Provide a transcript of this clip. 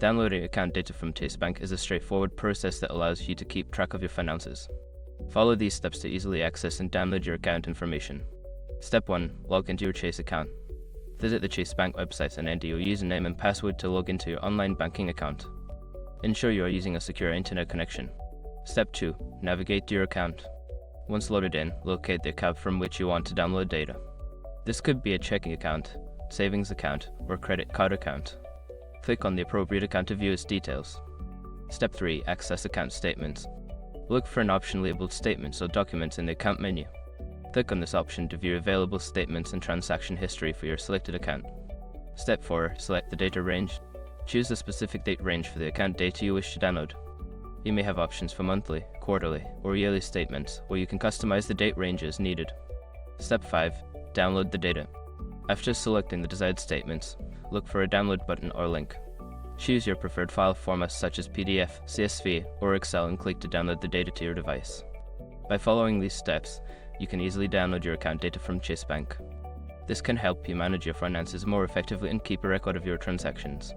Downloading account data from Chase Bank is a straightforward process that allows you to keep track of your finances. Follow these steps to easily access and download your account information. Step 1. Log into your Chase account. Visit the Chase Bank website and enter your username and password to log into your online banking account. Ensure you are using a secure internet connection. Step 2. Navigate to your account. Once loaded in, locate the account from which you want to download data. This could be a checking account, savings account, or credit card account. Click on the appropriate account to view its details. Step 3. Access account statements. Look for an option labeled Statements or Documents in the account menu. Click on this option to view available statements and transaction history for your selected account. Step 4. Select the data range. Choose the specific date range for the account data you wish to download. You may have options for monthly, quarterly, or yearly statements, where you can customize the date range as needed. Step 5. Download the data. After selecting the desired statements, look for a download button or link. Choose your preferred file format such as PDF, CSV, or Excel and click to download the data to your device. By following these steps, you can easily download your account data from Chase Bank. This can help you manage your finances more effectively and keep a record of your transactions.